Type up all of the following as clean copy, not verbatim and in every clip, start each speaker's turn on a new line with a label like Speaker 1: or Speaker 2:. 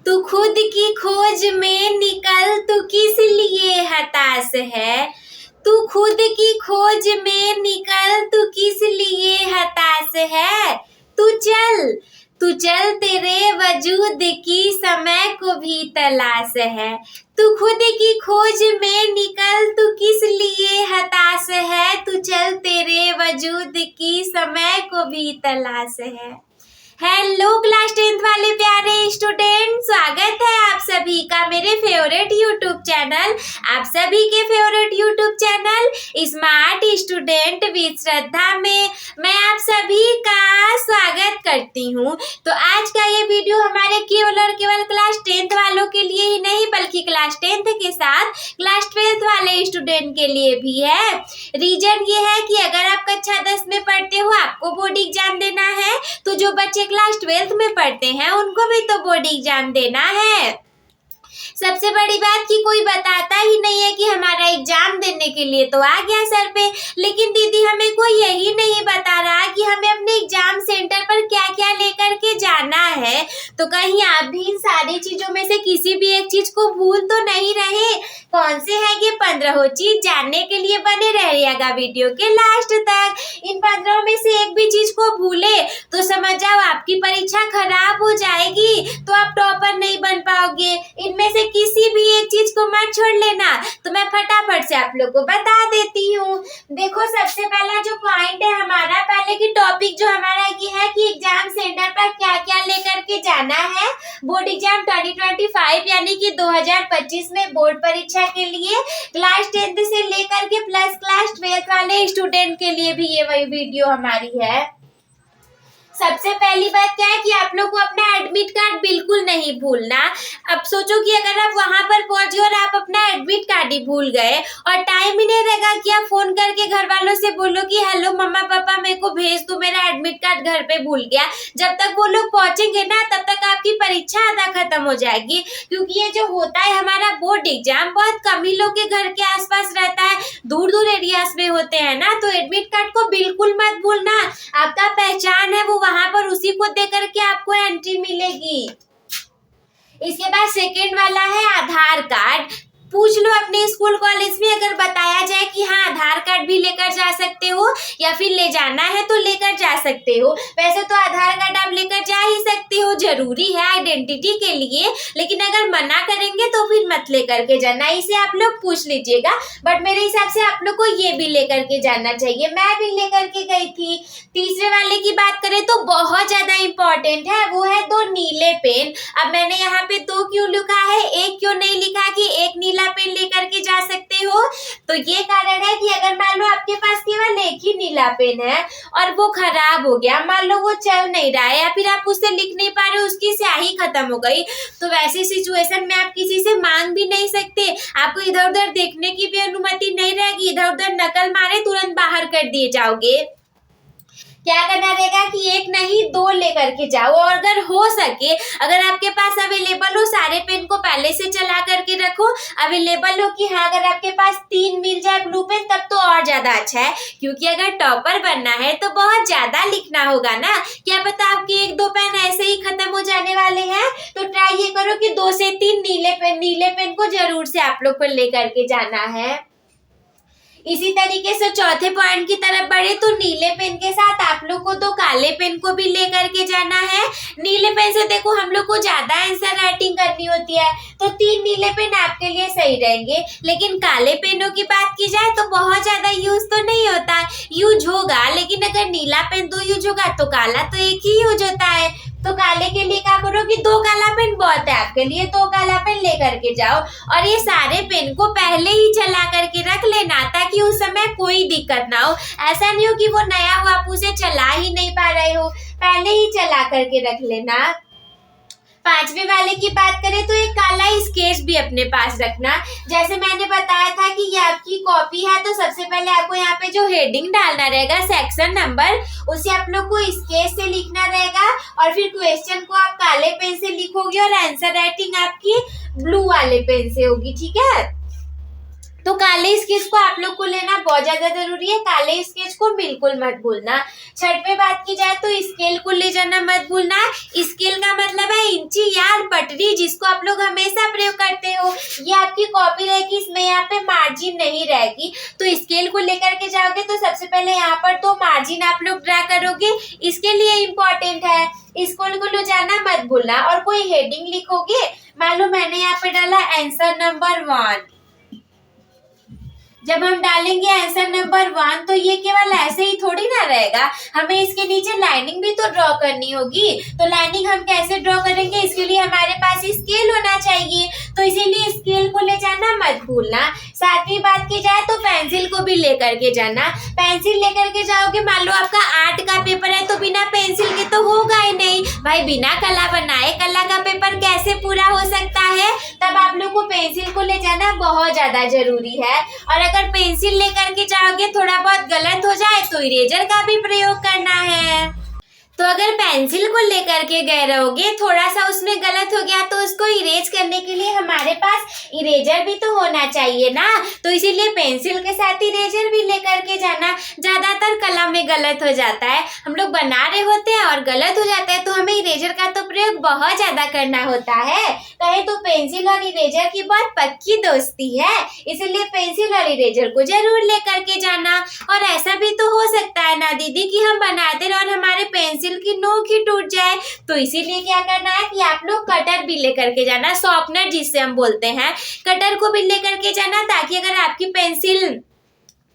Speaker 1: तू खुद की खोज में निकल, तू किस लिए हताश है। तू खुद की खोज में निकल, तू किस लिए हताश है। तू चल तेरे वजूद की समय को भी तलाश है। तू खुद की खोज में निकल, तू किस लिए हताश है। तू चल तेरे वजूद की समय को भी तलाश है। हेलो क्लास 10th वाले प्यारे स्टूडेंट, स्वागत है आप सभी का मेरे फेवरेट यूट्यूब चैनल, आप सभी के favourite YouTube channel smart student with Shraddha में मैं आप सभी का स्वागत करती हूँ। तो आज का ये वीडियो हमारे केवल और केवल क्लास 10th वालों के लिए ही नहीं बल्कि क्लास 10th के साथ क्लास 12th वाले स्टूडेंट के लिए भी है। रीजन ये है कि अगर आप कक्षा 10 में पढ़ते हो, आपको बोर्ड एग्जाम देना है, तो जो बच्चे क्लास 12th में पढ़ते हैं उनको भी तो बोर्ड एग्जाम देना है। सबसे बड़ी बात कि कोई बताता ही नहीं है कि हमारा एग्जाम देने के लिए तो आ गया सर पे, लेकिन दीदी हमें कोई यही नहीं बता रहा कि हमें अपने एग्जाम सेंटर पर क्या क्या लेकर के जाना है। तो कहीं आप भी इन सारी चीजों में से किसी भी एक चीज को भूल तो नहीं रहे। कौन से है ये 15 चीज, जानने के लिए बने रहिएगा वीडियो के लास्ट तक। इन 15 में से एक भी चीज को भूले तो समझ जाओ आपकी परीक्षा खराब हो जाएगी, तो आप टॉपर नहीं बन पाओगे। इनमें से किसी भी एक चीज को मत छोड़ लेना। तो मैं फटाफट से आप लोग को बता देती हूँ। देखो, सबसे पहला जो पॉइंट है हमारा, पहले की टॉपिक जो हमारा ये है कि एग्जाम सेंटर पर क्या क्या लेकर के जाना है। बोर्ड एग्जाम 2025 यानी कि 2025 में बोर्ड परीक्षा के लिए क्लास 10th से लेकर के प्लस क्लास 12th वाले स्टूडेंट के लिए भी ये वही वीडियो हमारी है। सबसे पहली बात क्या है कि आप लोग को अपना एडमिट कार्ड बिल्कुल नहीं भूलना। अब सोचो कि अगर आप वहां पर पहुंचे और आप अपना एडमिट कार्ड ही भूल गए और टाइम ही नहीं रहेगा कि आप फोन करके घर वालों से बोलो कि हेलो मम्मा पापा मेरे को भेज दो, मेरा एडमिट कार्ड घर पे भूल गया। जब तक वो लोग पहुंचेंगे ना तब तक आपकी परीक्षा आधा खत्म हो जाएगी, क्योंकि ये जो होता है हमारा बोर्ड एग्जाम बहुत कम ही लोग के घर के आसपास रहता है, दूर दूर एरियाज में होते हैं ना। तो एडमिट कार्ड को बिल्कुल मत भूलना। आपका पहचान है वो वहां पर उसी को दे करके आपको एंट्री मिलेगी। इसके बाद सेकेंड वाला है आधार कार्ड। पूछ लो अपने स्कूल कॉलेज में, अगर बताया जाए कि हाँ आधार कार्ड भी लेकर जा सकते हो या फिर ले जाना है तो लेकर जा सकते हो। वैसे तो आधार कार्ड आप लेकर जा ही सकते हो, जरूरी है आइडेंटिटी के लिए, लेकिन अगर मना करेंगे तो फिर मत लेकर के जाना। इसे आप लोग पूछ लीजिएगा, बट मेरे हिसाब से आप लोग को ये भी लेकर के जाना चाहिए। मैं भी लेकर के गई थी। तीसरे वाले की बात करें तो बहुत ज्यादा इंपॉर्टेंट है, वो है 2 नीले पेन। अब मैंने यहाँ पे 2 क्यों लिखा है, एक क्यों नहीं लिखा कि एक नीला पेन लेकर के जा सकते हो। तो ये कारण है कि अगर मान लो आपके पास केवल एक ही नीला पेन है और वो खराब हो गया, मान लो वो चल नहीं रहा है या फिर आप उससे लिख नहीं पा रहे हो, उसकी स्याही खत्म हो गई, तो वैसी सिचुएशन में आप किसी से मांग भी नहीं सकते। आपको इधर उधर देखने की भी अनुमति नहीं रहेगी, इधर उधर नकल मारे तुरंत बाहर कर दिए जाओगे। क्या करना रहेगा कि एक नहीं 2 लेकर के जाओ, और अगर हो सके, अगर आपके पास अवेलेबल हो, सारे पेन को पहले से चला करके रखो। अवेलेबल हो कि हाँ अगर आपके पास 3 मिल जाए ब्लू पेन तब तो और ज्यादा अच्छा है, क्योंकि अगर टॉपर बनना है तो बहुत ज्यादा लिखना होगा ना। क्या पता आपके 1-2 पेन ऐसे ही खत्म हो जाने वाले हैं, तो ट्राई ये करो कि 2 से 3 नीले पेन को जरूर से आप लोग को लेकर के जाना है। इसी तरीके से चौथे पॉइंट की तरफ बढ़े तो नीले पेन के साथ आप लोग को 2 काले पेन को भी लेकर के जाना है। नीले पेन से देखो हम लोग को ज्यादा आंसर राइटिंग करनी होती है, तो 3 नीले पेन आपके लिए सही रहेंगे। लेकिन काले पेनों की बात की जाए तो बहुत ज्यादा यूज तो नहीं होता, यूज होगा, लेकिन अगर नीला पेन 2 यूज होगा तो काला तो एक ही यूज होता है। तो काले के लिए क्या करो कि 2 काला पेन बहुत है आपके लिए, 2 काला पेन लेकर के जाओ, और ये सारे पेन को पहले ही चला करके रख लेना ताकि उस समय कोई दिक्कत ना हो। ऐसा नहीं हो कि वो नया हो आप उसे चला ही नहीं पा रहे हो, पहले ही चला करके रख लेना। 5वें वाले की बात करें तो एक काला स्केच भी अपने पास रखना। जैसे मैंने बताया था कि ये आपकी कॉपी है, तो सबसे पहले आपको यहाँ पे जो हेडिंग डालना रहेगा, सेक्शन नंबर, उसे आप लोग को स्केच से लिखना रहेगा, और फिर क्वेश्चन को आप काले पेन से लिखोगे और आंसर राइटिंग आपकी ब्लू वाले पेन से होगी, ठीक है। तो काले स्केच को आप लोग को लेना बहुत ज्यादा जरूरी है, काले स्केच को बिल्कुल मत भूलना। छठवें बात की जाए तो स्केल को ले जाना मत भूलना। स्केल का मतलब है इंची, यार्ड, पटरी, जिसको आप लोग हमेशा प्रयोग करते हो। ये आपकी कॉपी रहेगी, इसमें यहाँ पे मार्जिन नहीं रहेगी। तो स्केल को लेकर के जाओगे तो सबसे पहले यहाँ पर तो मार्जिन आप लोग ड्रा करोगे, इसके लिए इम्पोर्टेंट है। स्केल को ले जाना मत भूलना। और कोई हेडिंग लिखोगे, मान लो मैंने यहाँ पे डाला आंसर नंबर 1। जब हम डालेंगे आंसर नंबर 1 तो ये केवल ऐसे ही थोड़ी ना रहेगा, हमें इसके नीचे लाइनिंग भी तो ड्रॉ करनी होगी। तो लाइनिंग हम कैसे ड्रॉ करेंगे, इसके लिए हमारे पास स्केल होना चाहिए। तो इसीलिए स्केल को ले जाना मत भूलना। सातवीं बात की जाए तो पेंसिल को भी लेकर के जाना। पेंसिल लेकर के जाओगे, मान लो आपका आर्ट का पेपर है तो बिना पेंसिल के तो होगा ही नहीं भाई। बिना कला बनाए कला का पेपर कैसे पूरा हो सकता है। तब आप लोग को पेंसिल को ले जाना बहुत ज्यादा जरूरी है। और अगर पेंसिल लेकर के जाओगे थोड़ा बहुत गलत हो जाए तो इरेजर का भी प्रयोग करना है। तो अगर पेंसिल को लेकर के गए रहोगे, थोड़ा सा उसमें गलत हो गया तो उसको इरेज करने के लिए हमारे पास इरेजर भी तो होना चाहिए ना। तो इसीलिए पेंसिल के साथ इरेजर भी लेकर के जाना। ज्यादातर कला में गलत हो जाता है, हम लोग बना रहे होते हैं और गलत हो जाता है, तो हमें इरेजर का तो प्रयोग बहुत ज्यादा करना होता है। कहे तो पेंसिल और इरेजर की बहुत पक्की दोस्ती है, इसलिए पेंसिल और इरेजर को जरूर लेकर के जाना। और ऐसा भी तो हो सकता है ना दीदी कि हम बनाते रहे और हमारे पेंसिल की नोक ही टूट जाए। तो इसीलिए क्या करना है कि आप लोग कटर भी लेकर के जाना, शॉर्पनर जिससे हम बोलते हैं, कटर को भी लेकर के जाना, ताकि अगर आपकी पेंसिल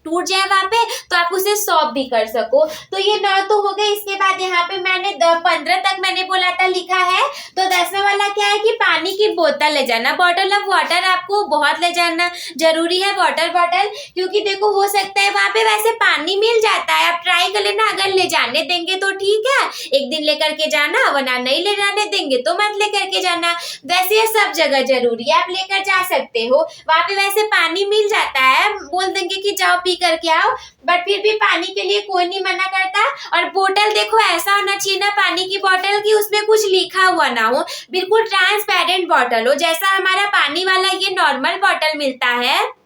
Speaker 1: टूट जाए वहां पे तो आप उसे सॉल्व भी कर सको। तो ये 9 तो हो गए। इसके बाद यहाँ पे मैंने 15 तक मैंने बोला था लिखा है। तो 10वां वाला क्या है कि पानी की बोतल ले जाना, बॉटल ऑफ वाटर आपको बहुत ले जाना जरूरी है, वाटर बॉटल। क्योंकि देखो हो सकता है वहां पे वैसे पानी मिल जाता है, आप ट्राई कर लेना। अगर ले जाने देंगे तो ठीक है, एक दिन लेकर के जाना, वरना नहीं ले जाने देंगे तो मत लेकर के जाना। वैसे ये सब जगह जरूरी है, आप लेकर जा सकते हो। वहां पे वैसे पानी मिल जाता है, बोल देंगे कि जाओ पी करके आओ, बट फिर भी पानी के लिए कोई नहीं मना करता। और बोतल देखो ऐसा होना चाहिए ना पानी की बोतल की उसमें कुछ लिखा हुआ ना हो, बिल्कुल ट्रांसपेरेंट बोतल हो, जैसा हमारा पानी वाला ये नॉर्मल बोतल मिलता है,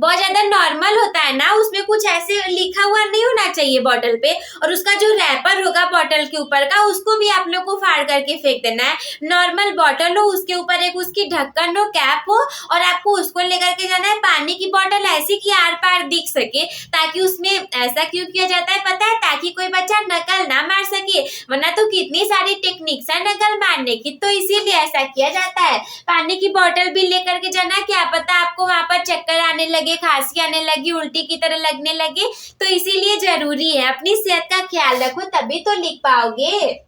Speaker 1: बहुत ज्यादा नॉर्मल होता है ना, उसमें कुछ ऐसे लिखा हुआ नहीं होना चाहिए बॉटल पे। और उसका जो रैपर होगा बॉटल के ऊपर का, उसको भी आप लोग को फाड़ करके फेंक देना है। नॉर्मल बॉटल हो, उसके ऊपर एक उसकी ढक्कन हो, कैप हो, और आपको उसको लेकर के जाना है। पानी की बॉटल ऐसी कि आर पार दिख सके, ताकि उसमें ऐसा क्यों किया जाता है पता है, ताकि कोई बच्चा नकल ना मार सके, वरना तो कितनी सारी टेक्निक्स है नकल मारने की, तो इसीलिए ऐसा किया जाता है। पानी की बॉटल भी लेकर के जाना, क्या पता आपको वहां पर चक्कर आने लगे, खांसी आने लगी, उल्टी की तरह लगने लगे, तो इसीलिए जरूरी है अपनी सेहत का ख्याल रखो, तभी तो लिख पाओगे।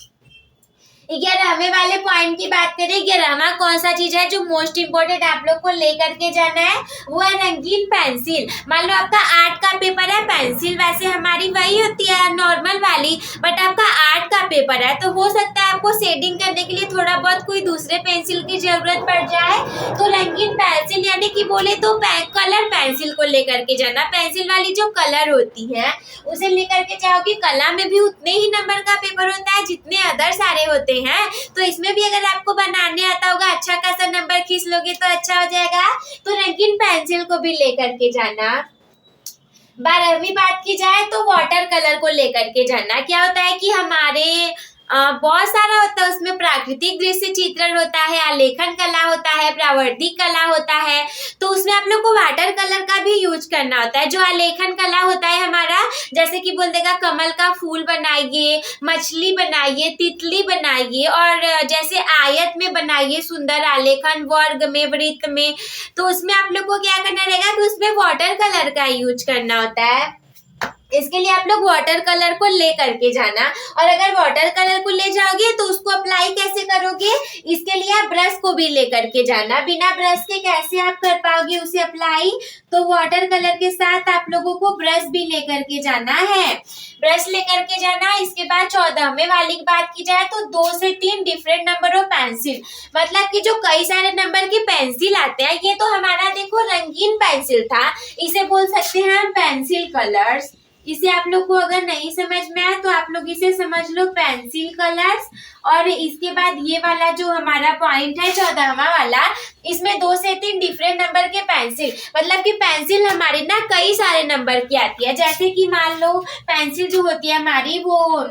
Speaker 1: 11वें वाले पॉइंट की बात करें, 11वां कौन सा चीज है जो मोस्ट इम्पोर्टेंट आप लोग को लेकर के जाना है, वो है रंगीन पेंसिल। मान लो आपका आर्ट का पेपर है, पेंसिल वैसे हमारी वही होती है नॉर्मल वाली, बट आपका आर्ट का पेपर है तो हो सकता है आपको शेडिंग करने के लिए थोड़ा बहुत कोई दूसरे पेंसिल की जरूरत पड़ जाए। तो रंगीन पेंसिल यानी कि बोले तो कलर पेंसिल को लेकर के जाना। पेंसिल वाली जो कलर होती है उसे लेकर के जाओगे। कला में भी उतने ही नंबर का पेपर होता है जितने अदर सारे होते हैं, तो इसमें भी अगर आपको बनाने आता होगा, अच्छा खासा नंबर खींच लोगे तो अच्छा हो जाएगा। तो रंगीन पेंसिल को भी लेकर के जाना। 12वीं बात की जाए तो वाटर कलर को लेकर के जाना। क्या होता है कि हमारे बहुत सारा होता है, उसमें प्राकृतिक दृश्य चित्रण होता है, आलेखन कला होता है, प्रावर्तिक कला होता है, तो उसमें आप लोग को वाटर कलर का भी यूज करना होता है। जो आलेखन कला होता है हमारा, जैसे कि बोल देगा कमल का फूल बनाइए, मछली बनाइए, तितली बनाइए, और जैसे आयत में बनाइए सुंदर आलेखन, वर्ग में, वृत्त में, तो उसमें आप लोग को क्या करना रहेगा कि उसमें वाटर कलर का यूज करना होता है। इसके लिए आप लोग वाटर कलर को ले करके जाना। और अगर वाटर कलर को ले जाओगे तो उसको अप्लाई कैसे करोगे, इसके लिए आप ब्रश को भी ले करके जाना। बिना ब्रश के कैसे आप कर पाओगे उसे अप्लाई, तो वाटर कलर के साथ आप लोगों को ब्रश भी ले करके जाना है, ब्रश ले करके जाना। इसके बाद 14वें वाली की बात की जाए तो 2 से 3 डिफरेंट नंबर ऑफ पेंसिल, मतलब कि जो कई सारे नंबर की पेंसिल आते हैं, ये तो हमारा देखो रंगीन पेंसिल था, इसे बोल सकते हैं हम पेंसिल कलर्स। इसे आप लोग को अगर नहीं समझ में आए तो आप लोग इसे समझ लो पेंसिल कलर्स। और इसके बाद ये वाला जो हमारा पॉइंट है 14वां वाला, इसमें 2 से 3 डिफरेंट नंबर के पेंसिल, मतलब कि पेंसिल हमारी ना कई सारे नंबर की आती है। जैसे कि मान लो पेंसिल जो होती है हमारी वो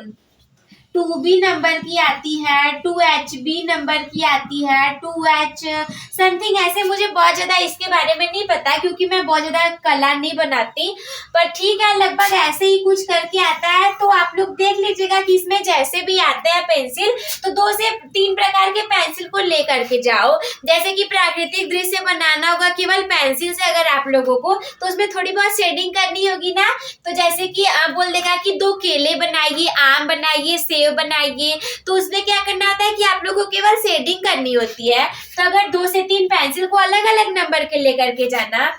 Speaker 1: 2B नंबर की आती है, 2HB नंबर की आती है, 2H समथिंग ऐसे। मुझे बहुत ज्यादा इसके बारे में नहीं पता क्योंकि मैं बहुत ज्यादा कलर नहीं बनाती, पर ठीक है लगभग ऐसे ही कुछ करके आता है। तो आप लोग देख लीजिएगा कि इसमें जैसे भी आते हैं पेंसिल, तो 2 से 3 प्रकार के पेंसिल को लेकर के जाओ। जैसे कि प्राकृतिक दृश्य बनाना होगा केवल पेंसिल से अगर आप लोगों को, तो उसमें थोड़ी बहुत शेडिंग करनी होगी ना। तो जैसे कि बोल देगा कि 2 केले बनाइए, आम बनाइए, सेब बनाइए, तो उसमें क्या करना होता है कि आप लोगों को केवल शेडिंग करनी होती है। तो अगर 2 से 3 पेंसिल को अलग अलग नंबर के लेकर के जाना,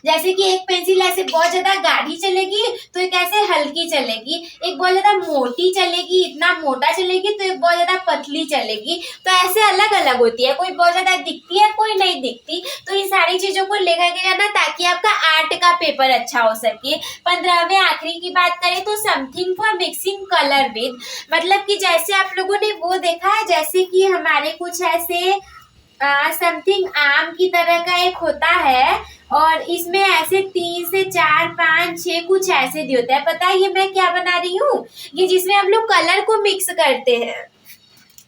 Speaker 1: जैसे कि एक पेंसिल ऐसे बहुत ज्यादा गाढ़ी चलेगी तो एक ऐसे हल्की चलेगी, एक बहुत ज्यादा मोटी चलेगी, इतना मोटा चलेगी, तो एक बहुत ज्यादा पतली चलेगी। तो ऐसे अलग अलग होती है, कोई बहुत ज्यादा दिखती है, कोई नहीं दिखती। तो इन सारी चीजों को लेकर के जाना ताकि आपका आर्ट का पेपर अच्छा हो सके। 15वें आखिरी की बात करें तो something for mixing colour with, मतलब कि जैसे आप लोगों ने वो देखा है, जैसे कि हमारे कुछ ऐसे समथिंग आम की तरह का एक होता है और इसमें ऐसे 3 से 4 5 6 कुछ ऐसे दिए होते हैं। पता है ये मैं क्या बना रही हूँ? ये जिसमें हम लोग कलर को मिक्स करते हैं।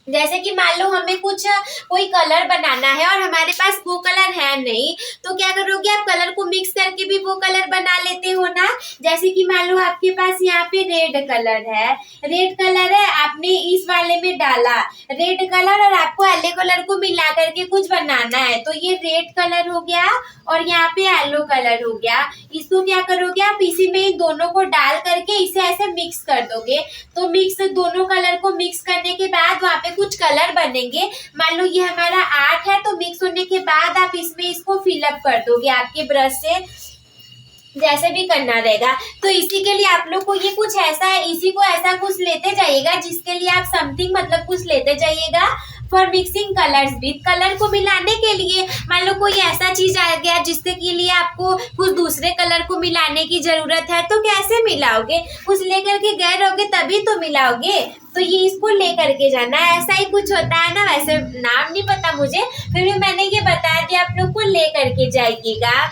Speaker 1: जैसे कि मान लो हमें कुछ कोई कलर बनाना है और हमारे पास वो कलर है नहीं, तो क्या करोगे आप कलर को मिक्स करके भी वो कलर बना लेते हो ना। जैसे कि मान लो आपके पास यहाँ पे रेड कलर है, आपने इस वाले में डाला रेड कलर और आपको येलो कलर को मिला करके कुछ बनाना है, तो ये रेड कलर हो गया और यहाँ पे येलो कलर हो गया। इसको क्या करोगे आप इसी में इन दोनों को डाल करके इसे ऐसे मिक्स कर दोगे। तो मिक्स दोनों कलर को मिक्स करने के बाद वहाँ पे कुछ कलर बनेंगे। मान लो ये हमारा आर्ट है, तो मिक्स होने के बाद आप इसमें इसको फिलअप कर दोगे आपके ब्रश से, जैसे भी करना रहेगा। तो इसी के लिए आप लोग को ये कुछ ऐसा है, इसी को ऐसा कुछ लेते जाइएगा जिसके लिए आप समथिंग मतलब कुछ लेते जाइएगा for mixing colours with, colour को मिलाने के लिए। मान लो कोई ऐसा चीज आ गया जिसके के लिए आपको कुछ दूसरे कलर को मिलाने की जरूरत है, तो कैसे मिलाओगे? कुछ लेकर के गए रहोगे तभी तो मिलाओगे। तो ये इसको लेकर के जाना है, ऐसा ही कुछ होता है ना। वैसे नाम नहीं पता मुझे, फिर भी मैंने ये बता दिया, आप लोग को लेकर के जाइएगा।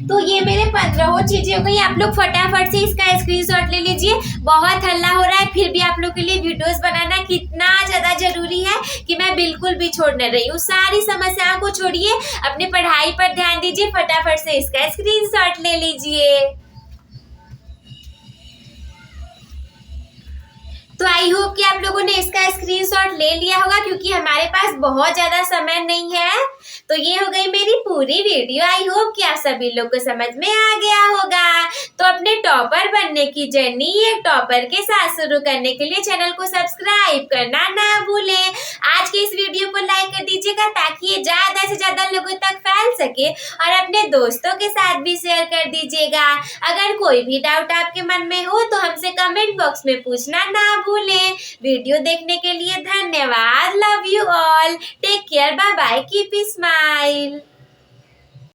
Speaker 1: तो ये मेरे 15 चीजें हो गई। आप लोग फटाफट से इसका स्क्रीनशॉट ले लीजिए। बहुत हल्ला हो रहा है, फिर भी आप लोग के लिए वीडियोस बनाना कितना ज्यादा जरूरी है कि मैं बिल्कुल भी छोड़ नहीं रही हूँ। सारी समस्याओं को छोड़िए, अपनी पढ़ाई पर ध्यान दीजिए। फटाफट से इसका स्क्रीनशॉट ले लीजिए। तो आई होप कि आप लोगों ने इसका स्क्रीनशॉट ले लिया होगा, क्योंकि हमारे पास बहुत ज्यादा समय नहीं है। तो ये हो गई मेरी पूरी वीडियो। आई होप कि आप सभी लोग को समझ में आ गया होगा। तो अपने टॉपर बनने की जर्नी एक टॉपर के साथ शुरू करने के लिए चैनल को सब्सक्राइब करना ना भूलें। आज के इस वीडियो को लाइक कर दीजिएगा ताकि ये ज्यादा से ज्यादा लोगों तक फैल सके, और अपने दोस्तों के साथ भी शेयर कर दीजिएगा। अगर कोई भी डाउट आपके मन में हो तो हमसे कमेंट बॉक्स में पूछना ना भूलें। वीडियो देखने के लिए धन्यवाद। Love you all, take care, bye bye, keep smile.